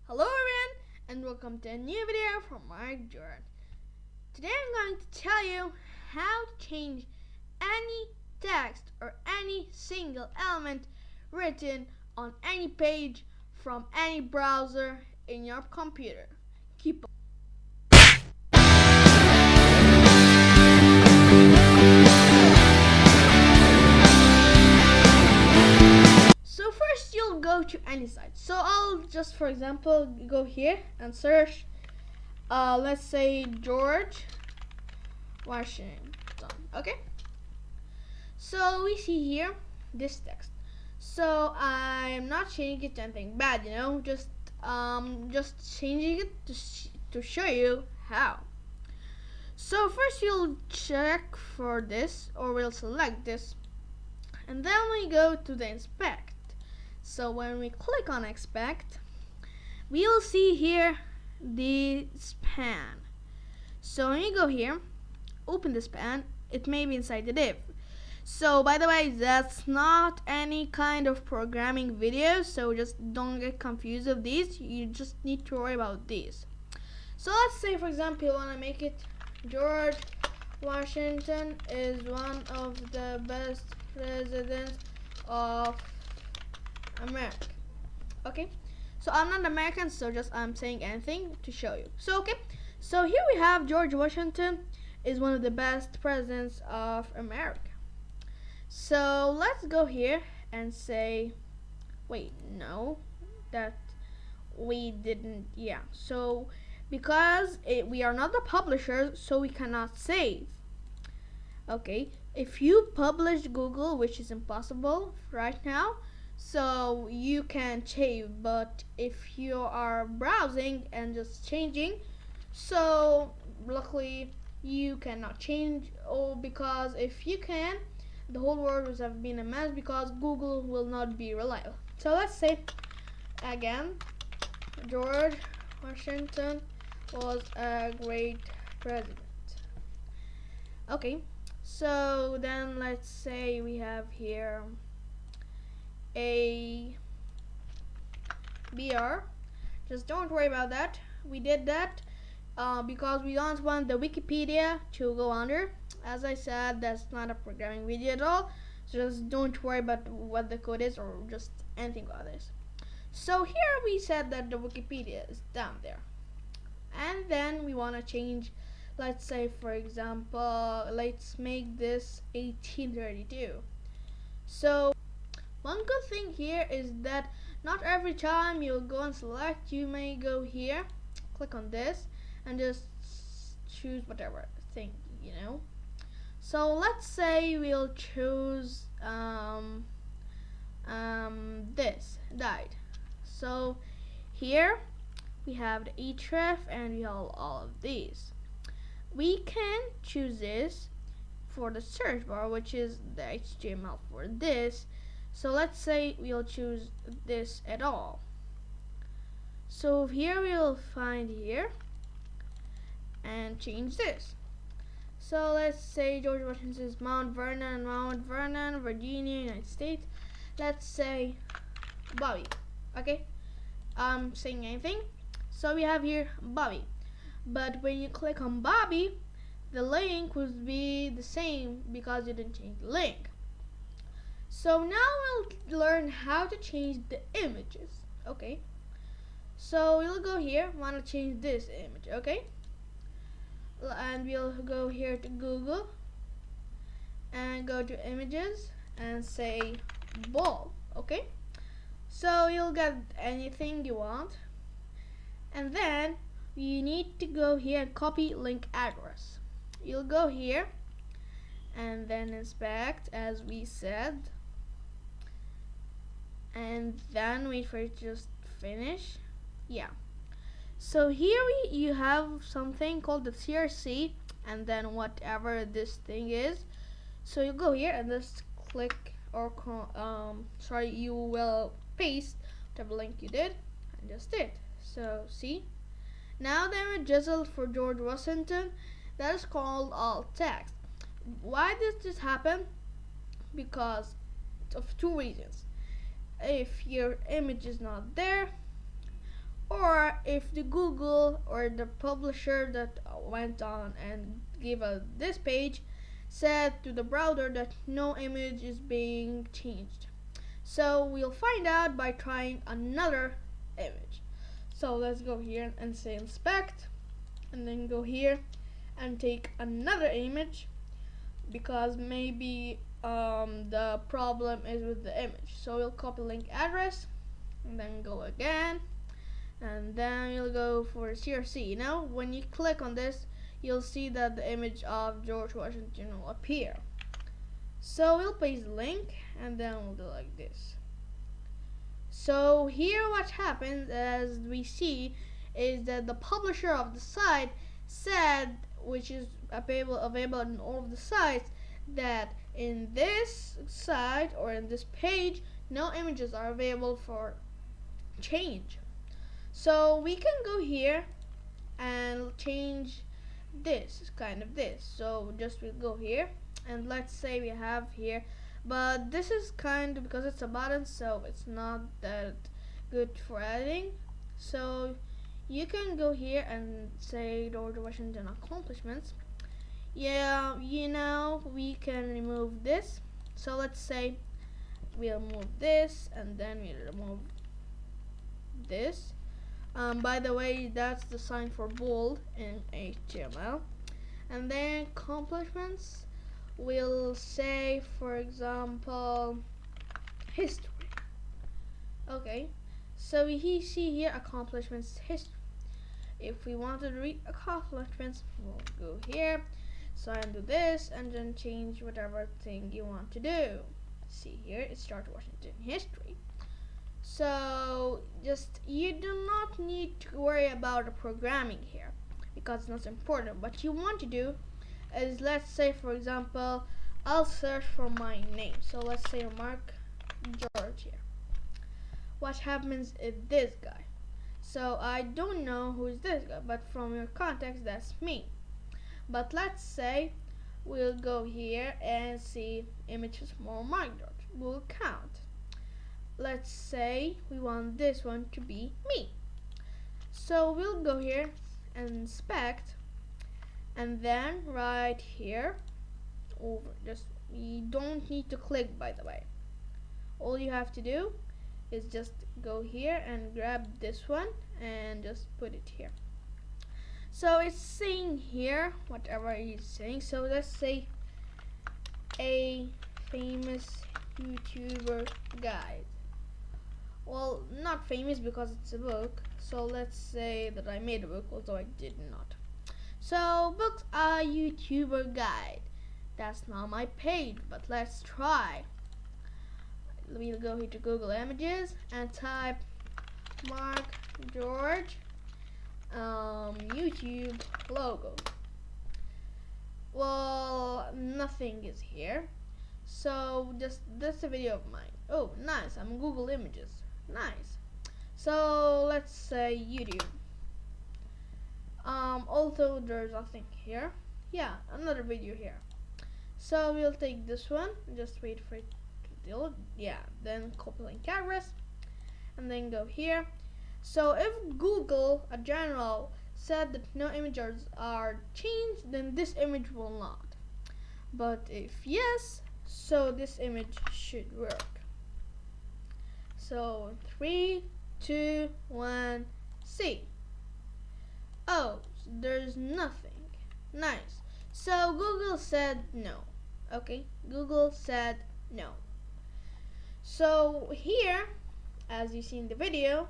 Hello everyone and welcome to a new video from Mark Jordan. Today I'm going to tell you how to change any text or any single element written on any page from any browser in your computer. Keep on. So first you'll go to any site. So I'll just, for example, go here and search let's say George Washington. Okay, so we see here this text. So I'm not changing it to anything bad, just changing it to show you how. So first we'll check for this, or we'll select this, and then we go to the inspect. So when we click on inspect, we will see here the span. So when you go here, open the span, it may be inside the div. So by the way, that's not any kind of programming video, so just don't get confused of these. You just need to worry about these. So let's say, for example, you want to make it George Washington is one of the best presidents of America. Okay, so I'm not American, so just I'm saying anything to show you. So okay, so here we have George Washington is one of the best presidents of America. So let's go here and say, wait, no, that we didn't, yeah. So because we are not the publisher, so we cannot save. Okay, if you publish Google, which is impossible right now, so you can save, but if you are browsing and just changing, so luckily you cannot change. Because if you can, the whole world would have been a mess, because Google will not be reliable. So let's say again, George Washington was a great president. Okay, so then let's say we have here a BR. Just don't worry about that. We did that because we don't want the Wikipedia to go under. As I said, that's not a programming video at all, so just don't worry about what the code is or just anything about this. So here we said that the Wikipedia is down there, and then we want to change, let's say for example, let's make this 1832. So one good thing here is that not every time you'll go and select, you may go here, click on this, and just choose whatever thing, So let's say we'll choose this, died. So here we have the href and we have all of these. We can choose this for the search bar, which is the HTML for this. So let's say we'll choose this at all. So here we'll find here and change this. So let's say George Washington is Mount Vernon, Virginia, United States. Let's say Bobby. Okay, I'm saying anything. So we have here Bobby, but when you click on Bobby, the link would be the same because you didn't change the link. So now we'll learn how to change the images. Okay, so we'll go here, want to change this image. Okay, and we'll go here to Google and go to images and say ball. Okay, so you'll get anything you want, and then you need to go here and copy link address. You'll go here and then inspect, as we said, and then wait for it to just finish. Yeah, so here you have something called the CRC, and then whatever this thing is. So you go here and just click, or you will paste whatever link you did and just did. So see, now the image result for George Washington, that is called alt text. Why did this happen? Because of two reasons. If your image is not there, or if the Google or the publisher that went on and gave us this page said to the browser that no image is being changed. So we'll find out by trying another image. So let's go here and say inspect, and then go here and take another image, because maybe the problem is with the image. So we'll copy link address and then go again, and then you'll go for CRC. Now when you click on this, you'll see that the image of George Washington will appear. So we'll paste the link and then we'll do like this. So here what happens, as we see, is that the publisher of the site said, which is available on all of the sites, that in this site or in this page no images are available for change. So we can go here and change this, kind of this. So just we'll go here and let's say we have here, but this is kind of, because it's a button, so it's not that good for editing. So you can go here and say George Washington accomplishments. Yeah, you know, we can remove this. So let's say we'll move this and then we'll remove this. By the way, that's the sign for bold in HTML. And then accomplishments, we'll say, for example, history. Okay, so we see here accomplishments history. If we want to read accomplishments, we'll go here, so undo this, and then change whatever thing you want to do. See here, it's George Washington history. So just, you do not need to worry about the programming here, because it's not important. What you want to do is, let's say for example, I'll search for my name. So let's say Mark George here. What happens is this guy. So I don't know who is this guy, but from your context, that's me. But let's say we'll go here and see images for Mark George. We'll count. Let's say we want this one to be me. So we'll go here and inspect, and then right here over, just, you don't need to click, by the way. All you have to do is just go here and grab this one and just put it here. So it's saying here whatever it's saying. So let's say a famous YouTuber guide. Well, not famous because it's a book, so let's say that I made a book, although I did not. So books are YouTuber guide. That's not my page, but let's try. We'll go here to Google Images and type Mark George YouTube logo. Well, nothing is here. So just, that's a video of mine. Oh, nice, I'm Google Images. Nice. So let's say YouTube. Also there's nothing here. Yeah, another video here. So we'll take this one, just wait for it to deal. Yeah, then copy link address and then go here. So if Google, a general, said that no images are changed, then this image will not. But if yes, so this image should work. So 3, 2, 1, see. Oh, there's nothing. Nice. So Google said no. Okay, Google said no. So here, as you see in the video,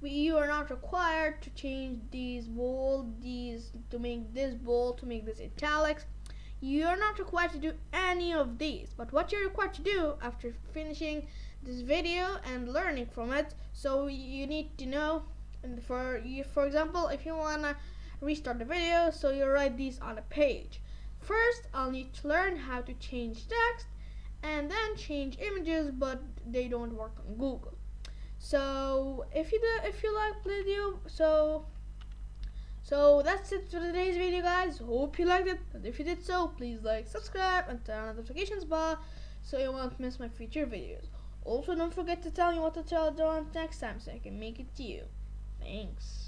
you are not required to change these bold, these to make this bold, to make this italics. You are not required to do any of these, but what you're required to do after finishing this video and learning from it, so you need to know, and for example, if you wanna restart the video, so you write these on a page. First, I'll need to learn how to change text and then change images, but they don't work on Google. So if you like the video, so that's it for today's video, guys. Hope you liked it, and if you did so, please like, subscribe, and turn on the notifications bar so you won't miss my future videos. Also, don't forget to tell me what to tell John next time so I can make it to you. Thanks.